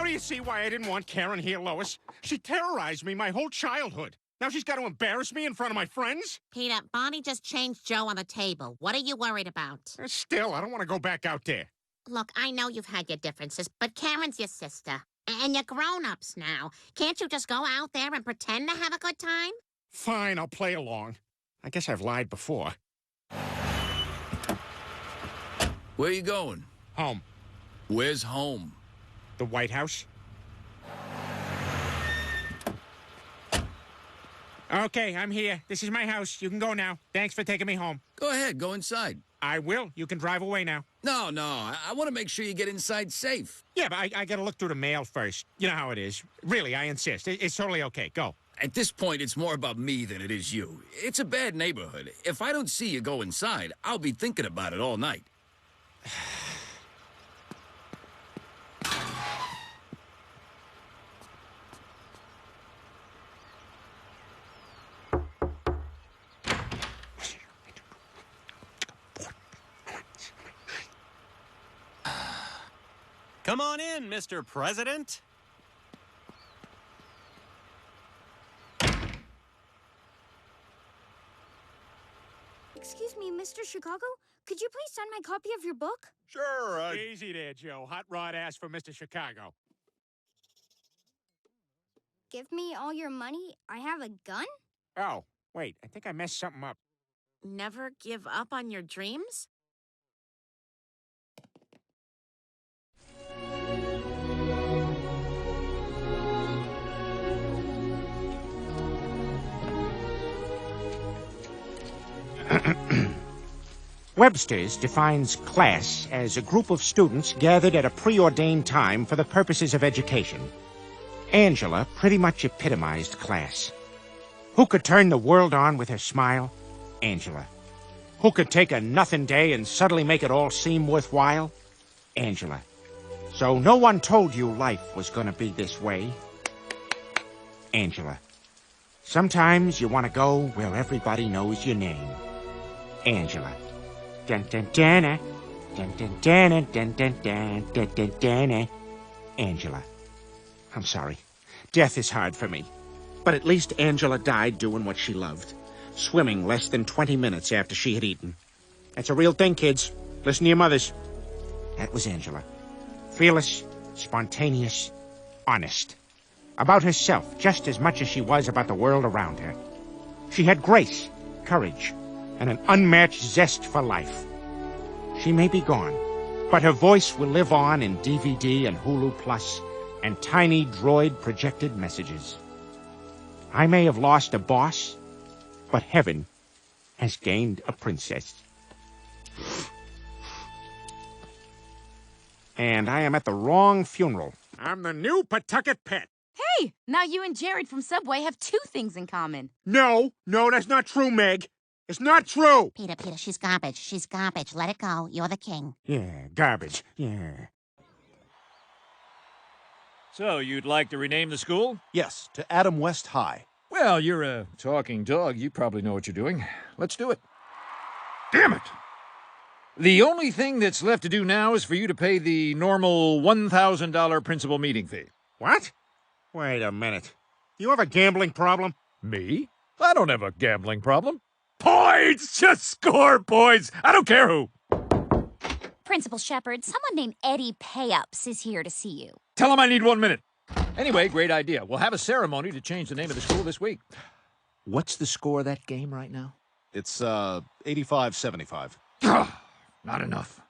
do you see why I didn't want Karen here, Lois? She terrorized me my whole childhood. Now she's got to embarrass me in front of my friends? Peter, Bonnie just changed Joe on the table. What are you worried about? Still, I don't want to go back out there. Look, I know you've had your differences, but Karen's your sister. And you're grown-ups now. Can't you just go out there and pretend to have a good time? Fine, I'll play along. I guess I've lied before. Where you going? Home. Where's home? The White House. Okay, I'm here. This is my house. You can go now. Thanks for taking me home. Go ahead, go inside. I will. You can drive away now. No, I want to make sure you get inside safe. Yeah, but I gotta look through the mail first. You know how it is. Really, I insist. It's totally okay. Go. At this point, it's more about me than it is you. It's a bad neighborhood. If I don't see you go inside, I'll be thinking about it all night. Come on in, Mr. President. Excuse me, Mr. Chicago? Could you please sign my copy of your book? Sure. Easy there, Joe. Hot Rod asked for Mr. Chicago. Give me all your money? I have a gun? Oh, wait. I think I messed something up. Never give up on your dreams? Webster's defines class as a group of students gathered at a preordained time for the purposes of education. Angela pretty much epitomized class. Who could turn the world on with her smile? Angela. Who could take a nothing day and suddenly make it all seem worthwhile? Angela. So no one told you life was gonna be this way? Angela. Sometimes you want to go where everybody knows your name. Angela. Dun dun dun dun dun dun dun dun dun dun dun dun. Angela. I'm sorry. Death is hard for me. But at least Angela died doing what she loved. Swimming less than 20 minutes after she had eaten. That's a real thing, kids. Listen to your mothers. That was Angela. Fearless, spontaneous, honest. About herself just as much as she was about the world around her. She had grace, courage, and an unmatched zest for life. She may be gone, but her voice will live on in DVD and Hulu Plus and tiny droid-projected messages. I may have lost a boss, but heaven has gained a princess. And I am at the wrong funeral. I'm the new Pawtucket Pet. Hey, now you and Jared from Subway have two things in common. No, that's not true, Meg. It's not true. Peter, she's garbage. She's garbage. Let it go. You're the king. Yeah, garbage. Yeah. So, you'd like to rename the school? Yes, to Adam West High. Well, you're a talking dog. You probably know what you're doing. Let's do it. Damn it! The only thing that's left to do now is for you to pay the normal $1,000 principal meeting fee. What? Wait a minute. Do you have a gambling problem? Me? I don't have a gambling problem. Points! Just score points! I don't care who! Principal Shepard, someone named Eddie Payups is here to see you. Tell him I need 1 minute. Anyway, great idea. We'll have a ceremony to change the name of the school this week. What's the score of that game right now? It's 85-75. Not enough.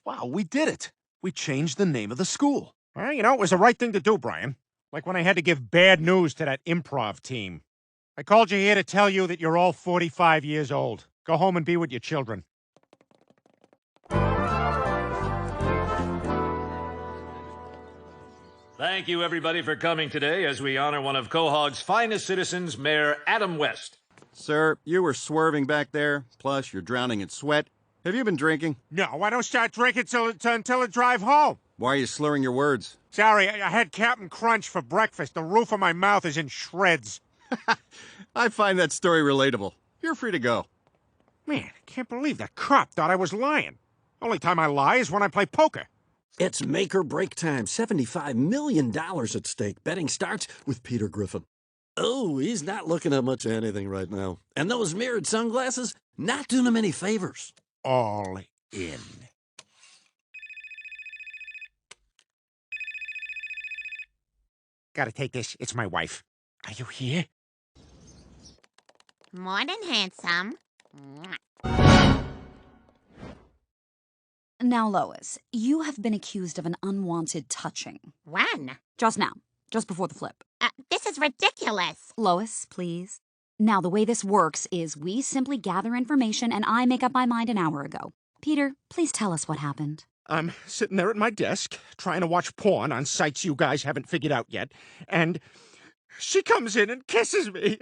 Wow, we did it. We changed the name of the school. Well, you know, it was the right thing to do, Brian. Like when I had to give bad news to that improv team. I called you here to tell you that you're all 45 years old. Go home and be with your children. Thank you, everybody, for coming today as we honor one of Quahog's finest citizens, Mayor Adam West. Sir, you were swerving back there, plus you're drowning in sweat. Have you been drinking? No, I don't start drinking until I drive home. Why are you slurring your words? Sorry, I had Captain Crunch for breakfast. The roof of my mouth is in shreds. I find that story relatable. You're free to go. Man, I can't believe that cop thought I was lying. Only time I lie is when I play poker. It's make or break time. $75 million at stake. Betting starts with Peter Griffin. Oh, he's not looking at much of anything right now. And those mirrored sunglasses, not doing him any favors. All in. Gotta take this. It's my wife. Are you here? Morning, handsome. Now, Lois, you have been accused of an unwanted touching. When? Just now. Just before the flip. This is ridiculous. Lois, please. Now, the way this works is we simply gather information and I make up my mind an hour ago. Peter, please tell us what happened. I'm sitting there at my desk, trying to watch porn on sites you guys haven't figured out yet, and she comes in and kisses me.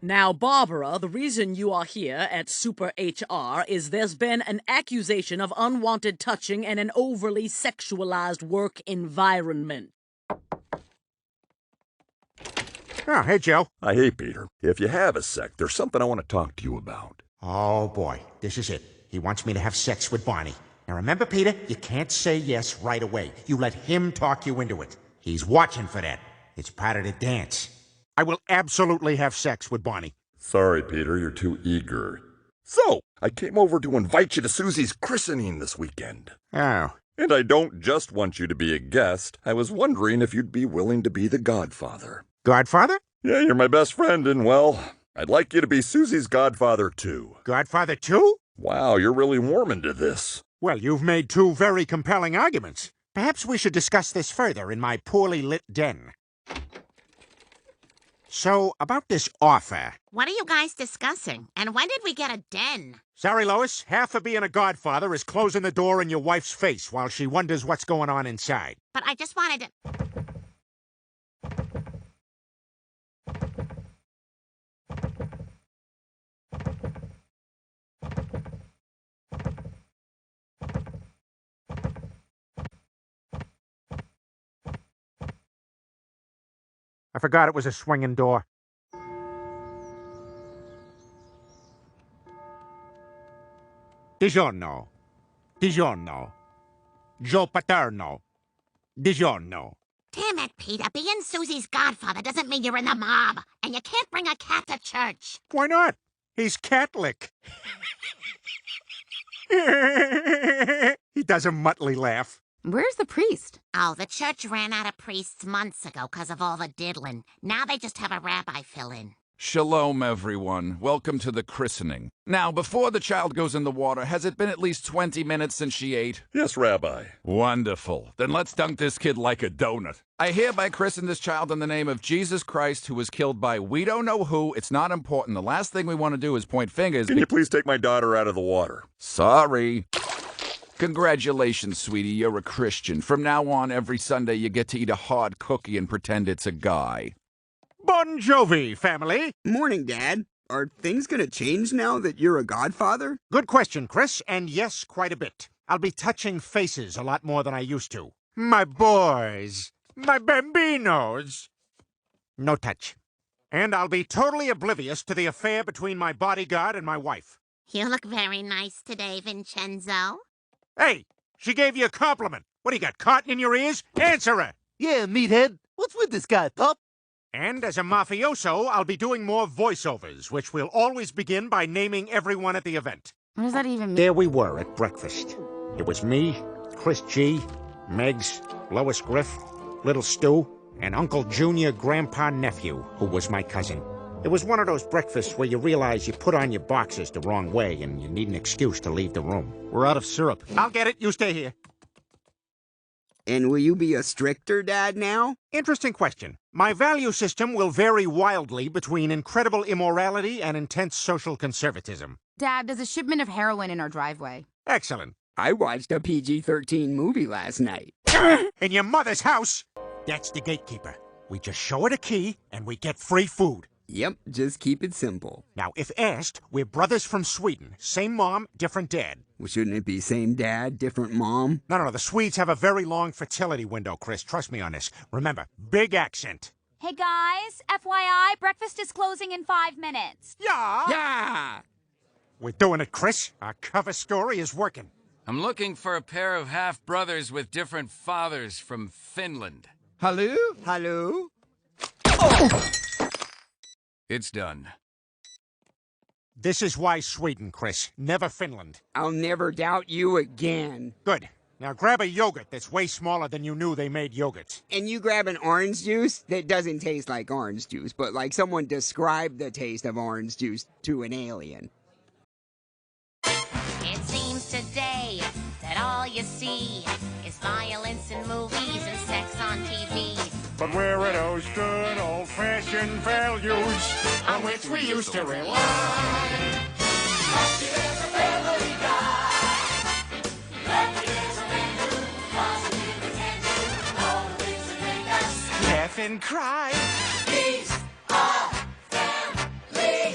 Now, Barbara, the reason you are here at Super HR is there's been an accusation of unwanted touching and an overly sexualized work environment. Oh, hey, Joe. Hey, Peter. If you have a sec, there's something I want to talk to you about. Oh, boy. This is it. He wants me to have sex with Bonnie. Now, remember, Peter, you can't say yes right away. You let him talk you into it. He's watching for that. It's part of the dance. I will absolutely have sex with Bonnie. Sorry, Peter, you're too eager. So, I came over to invite you to Susie's christening this weekend. Oh. And I don't just want you to be a guest. I was wondering if you'd be willing to be the godfather. Godfather? Yeah, you're my best friend, and well, I'd like you to be Susie's godfather, too. Godfather, too? Wow, you're really warming to this. Well, you've made two very compelling arguments. Perhaps we should discuss this further in my poorly lit den. So, about this offer. What are you guys discussing? And when did we get a den? Sorry, Lois. Half of being a godfather is closing the door in your wife's face while she wonders what's going on inside. But I just wanted to... I forgot it was a swinging door. Digiorno. Digiorno. Joe Paterno. Digiorno. Damn it, Peter. Being Susie's godfather doesn't mean you're in the mob. And you can't bring a cat to church. Why not? He's Catholic. He does a muttly laugh. Where's the priest? Oh, the church ran out of priests months ago because of all the diddling. Now they just have a rabbi fill in. Shalom, everyone. Welcome to the christening. Now, before the child goes in the water, has it been at least 20 minutes since she ate? Yes, Rabbi. Wonderful. Then let's dunk this kid like a donut. I hereby christen this child in the name of Jesus Christ, who was killed by we don't know who. It's not important. The last thing we want to do is point fingers. Can you please take my daughter out of the water? Sorry. Congratulations, sweetie. You're a Christian. From now on, every Sunday you get to eat a hard cookie and pretend it's a guy. Bon Jovi, family. Morning, Dad. Are things gonna change now that you're a godfather? Good question, Chris, and yes, quite a bit. I'll be touching faces a lot more than I used to. My boys. My bambinos. No touch. And I'll be totally oblivious to the affair between my bodyguard and my wife. You look very nice today, Vincenzo. Hey, she gave you a compliment. What, do you got cotton in your ears? Answer her. Yeah, meathead. What's with this guy, pup? And as a mafioso, I'll be doing more voiceovers, which will always begin by naming everyone at the event. What does that even mean? There we were at breakfast. It was me, Chris G, Megs, Lois Griff, Little Stu, and Uncle Junior Grandpa Nephew, who was my cousin. It was one of those breakfasts where you realize you put on your boxers the wrong way and you need an excuse to leave the room. We're out of syrup. I'll get it. You stay here. And will you be a stricter dad now? Interesting question. My value system will vary wildly between incredible immorality and intense social conservatism. Dad, there's a shipment of heroin in our driveway. Excellent. I watched a PG-13 movie last night. In your mother's house? That's the gatekeeper. We just show her the key and we get free food. Yep, just keep it simple. Now, if asked, we're brothers from Sweden. Same mom, different dad. Well, shouldn't it be same dad, different mom? No, the Swedes have a very long fertility window, Chris. Trust me on this. Remember, big accent. Hey guys, FYI, breakfast is closing in 5 minutes. Yeah. Yeah. We're doing it, Chris. Our cover story is working. I'm looking for a pair of half-brothers with different fathers from Finland. Hello? Hello? It's done. This is why Sweden, Chris. Never Finland. I'll never doubt you again. Good. Now grab a yogurt that's way smaller than you knew they made yogurts. And you grab an orange juice that doesn't taste like orange juice, but like someone described the taste of orange juice to an alien. It seems today that all you see is violence in movies and sex on TV. But where are those good old-fashioned values on which we used to rely? Laugh and cry. These are family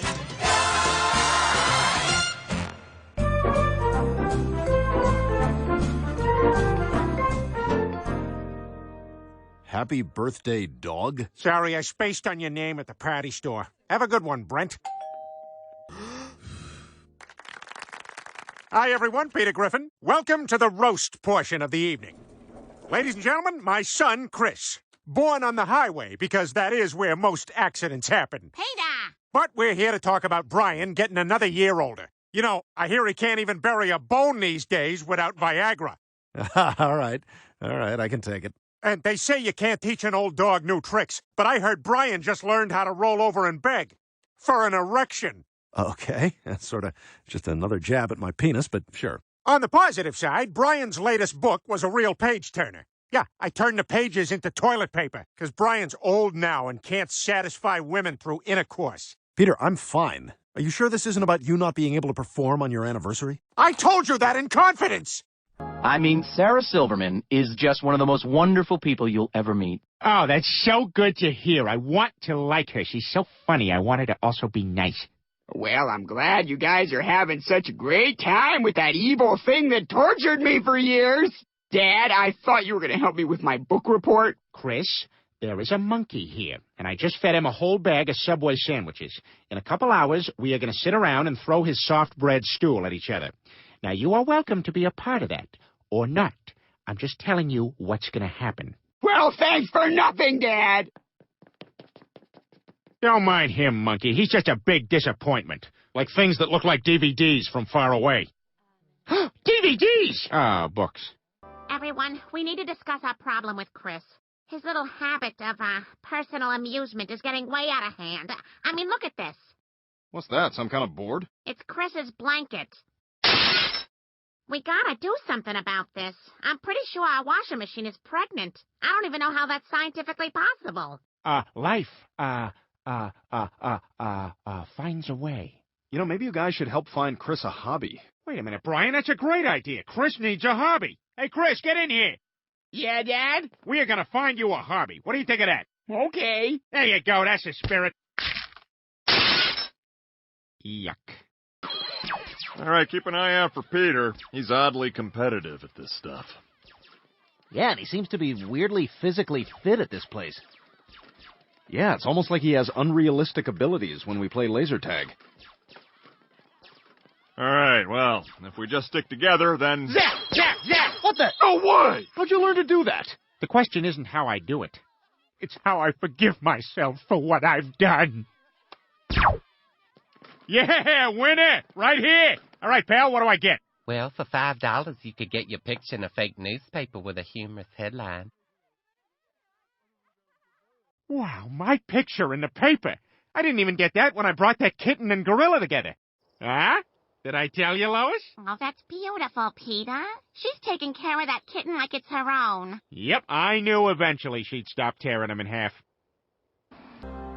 Happy birthday, dog. Sorry, I spaced on your name at the patty store. Have a good one, Brent. Hi, everyone. Peter Griffin. Welcome to the roast portion of the evening. Ladies and gentlemen, my son, Chris. Born on the highway, because that is where most accidents happen. Peter! But we're here to talk about Brian getting another year older. You know, I hear he can't even bury a bone these days without Viagra. All right, I can take it. And they say you can't teach an old dog new tricks, but I heard Brian just learned how to roll over and beg. For an erection. Okay, that's sort of just another jab at my penis, but sure. On the positive side, Brian's latest book was a real page-turner. Yeah, I turned the pages into toilet paper, because Brian's old now and can't satisfy women through intercourse. Peter, I'm fine. Are you sure this isn't about you not being able to perform on your anniversary? I told you that in confidence! I mean, Sarah Silverman is just one of the most wonderful people you'll ever meet. Oh, that's so good to hear. I want to like her. She's so funny. I want her to also be nice. Well, I'm glad you guys are having such a great time with that evil thing that tortured me for years. Dad, I thought you were going to help me with my book report. Chris, there is a monkey here, and I just fed him a whole bag of Subway sandwiches. In a couple hours, we are going to sit around and throw his soft bread stool at each other. Now, you are welcome to be a part of that, or not. I'm just telling you what's going to happen. Well, thanks for nothing, Dad. Don't mind him, monkey. He's just a big disappointment. Like things that look like DVDs from far away. DVDs! Ah, books. Everyone, we need to discuss our problem with Chris. His little habit of, personal amusement is getting way out of hand. I mean, look at this. What's that, some kind of board? It's Chris's blanket. We gotta do something about this. I'm pretty sure our washing machine is pregnant. I don't even know how that's scientifically possible. Life, finds a way. You know, maybe you guys should help find Chris a hobby. Wait a minute, Brian, that's a great idea. Chris needs a hobby. Hey, Chris, get in here. Yeah, Dad? We are gonna find you a hobby. What do you think of that? Okay. There you go, that's the spirit. Yuck. All right, keep an eye out for Peter. He's oddly competitive at this stuff. Yeah, and he seems to be weirdly physically fit at this place. Yeah, it's almost like he has unrealistic abilities when we play laser tag. All right, well, if we just stick together, then... Zap! Zap! Zap! What the? No way! How'd you learn to do that? The question isn't how I do it. It's how I forgive myself for what I've done. Yeah, winner! Right here! All right, pal, what do I get? Well, for $5, you could get your picture in a fake newspaper with a humorous headline. Wow, my picture in the paper. I didn't even get that when I brought that kitten and gorilla together. Huh? Did I tell you, Lois? Oh, that's beautiful, Peter. She's taking care of that kitten like it's her own. Yep, I knew eventually she'd stop tearing him in half.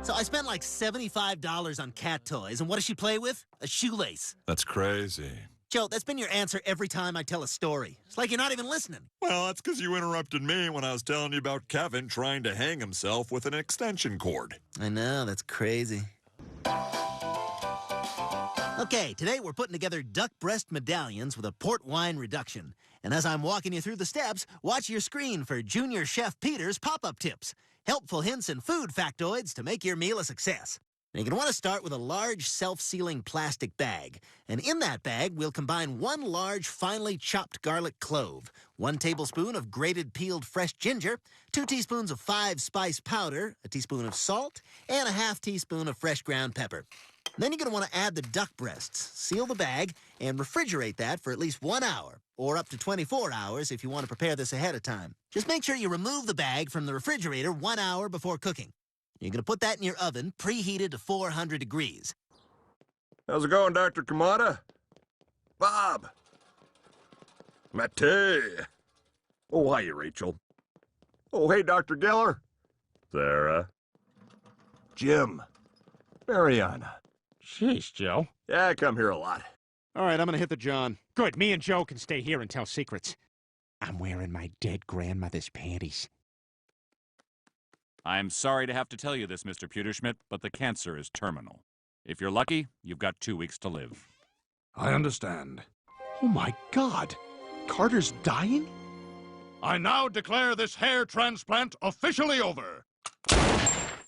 So I spent like $75 on cat toys, and what does she play with? A shoelace. That's crazy. Joe, that's been your answer every time I tell a story. It's like you're not even listening. Well, that's because you interrupted me when I was telling you about Kevin trying to hang himself with an extension cord. I know, that's crazy. Okay, today we're putting together duck breast medallions with a port wine reduction. And as I'm walking you through the steps, watch your screen for Junior Chef Peter's pop-up tips. Helpful hints and food factoids to make your meal a success. Now, you're going to want to start with a large self-sealing plastic bag. And in that bag, we'll combine one large finely chopped garlic clove, 1 tablespoon of grated peeled fresh ginger, 2 teaspoons of 5-spice powder, a teaspoon of salt, and a half teaspoon of fresh ground pepper. Then you're going to want to add the duck breasts, seal the bag, and refrigerate that for at least 1 hour, or up to 24 hours if you want to prepare this ahead of time. Just make sure you remove the bag from the refrigerator 1 hour before cooking. You're going to put that in your oven, preheated to 400 degrees. How's it going, Dr. Kamada? Bob. Mate. Oh, hiya, Rachel. Oh, hey, Dr. Geller. Sarah. Jim. Mariana. Jeez, Joe. Yeah, I come here a lot. All right, I'm gonna hit the John. Good, me and Joe can stay here and tell secrets. I'm wearing my dead grandmother's panties. I'm sorry to have to tell you this, Mr. Pewterschmidt, but the cancer is terminal. If you're lucky, you've got 2 weeks to live. I understand. Oh my God! Carter's dying? I now declare this hair transplant officially over.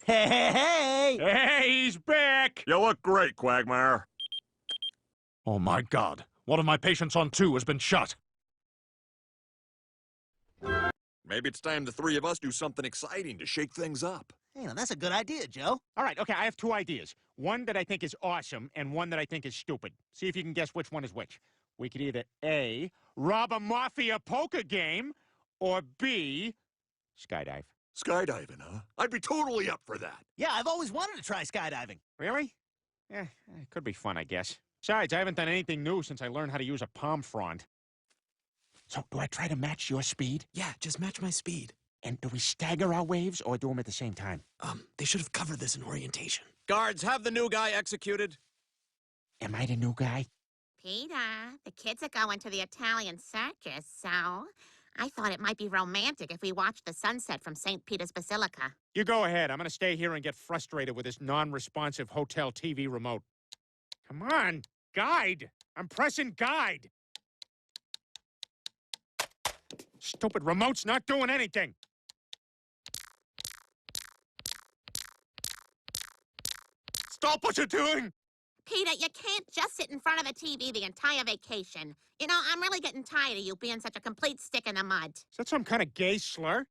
Hey, hey, hey! Hey, he's back! You look great, Quagmire. Oh my God! One of my patients on 2 has been shot. Maybe it's time the 3 of us do something exciting to shake things up. Hey, now that's a good idea, Joe. All right, okay, I have 2 ideas. One that I think is awesome, and one that I think is stupid. See if you can guess which one is which. We could either A, rob a mafia poker game, or B, skydive. Skydiving, huh? I'd be totally up for that. Yeah, I've always wanted to try skydiving. Really? Yeah, it could be fun, I guess. Besides, I haven't done anything new since I learned how to use a palm frond. So, do I try to match your speed? Yeah, just match my speed. And do we stagger our waves or do them at the same time? They should have covered this in orientation. Guards, have the new guy executed. Am I the new guy? Peter, the kids are going to the Italian circus, so I thought it might be romantic if we watched the sunset from St. Peter's Basilica. You go ahead. I'm going to stay here and get frustrated with this non-responsive hotel TV remote. Come on, guide. I'm pressing guide. Stupid remote's not doing anything. Stop what you're doing! Peter, you can't just sit in front of the TV the entire vacation. You know, I'm really getting tired of you being such a complete stick in the mud. Is that some kind of gay slur?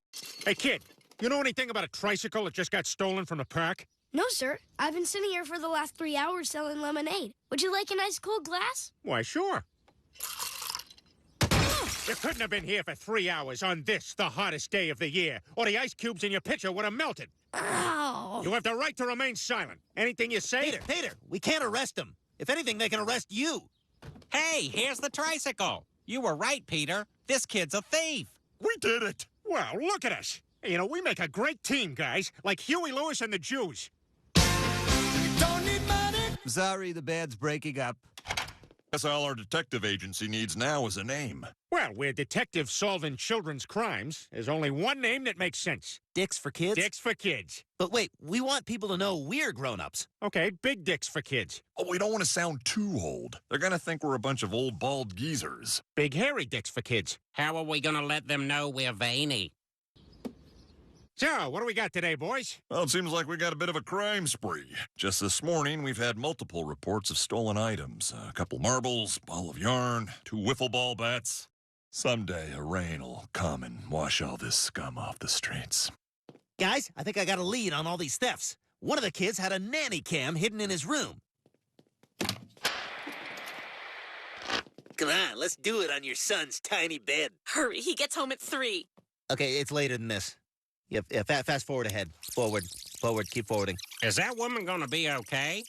Hey, kid, you know anything about a tricycle that just got stolen from the park? No, sir. I've been sitting here for the last 3 hours selling lemonade. Would you like an ice cold glass? Why, sure. You couldn't have been here for 3 hours on this, the hottest day of the year, or the ice cubes in your pitcher would have melted. Ow! You have the right to remain silent. Anything you say... Peter, we can't arrest him. If anything, they can arrest you. Hey, here's the tricycle. You were right, Peter. This kid's a thief. We did it. Well, look at us. You know, we make a great team, guys, like Huey Lewis and the Jews. Don't need money. Sorry, the band's breaking up. That's all our detective agency needs now is a name. Well, we're detectives solving children's crimes. There's only one name that makes sense. Dicks for kids? Dicks for kids. But wait, we want people to know we're grown-ups. Okay, big dicks for kids. Oh, we don't want to sound too old. They're gonna think we're a bunch of old bald geezers. Big hairy dicks for kids. How are we gonna let them know we're veiny? So, what do we got today, boys? Well, it seems like we got a bit of a crime spree. Just this morning, we've had multiple reports of stolen items. A couple marbles, ball of yarn, 2 wiffle ball bats. Someday a rain will come and wash all this scum off the streets. Guys, I think I got a lead on all these thefts. One of the kids had a nanny cam hidden in his room. Come on, let's do it on your son's tiny bed. Hurry, he gets home at 3. Okay, it's later than this. Yeah, fast forward ahead. Forward, keep forwarding. Is that woman gonna be okay?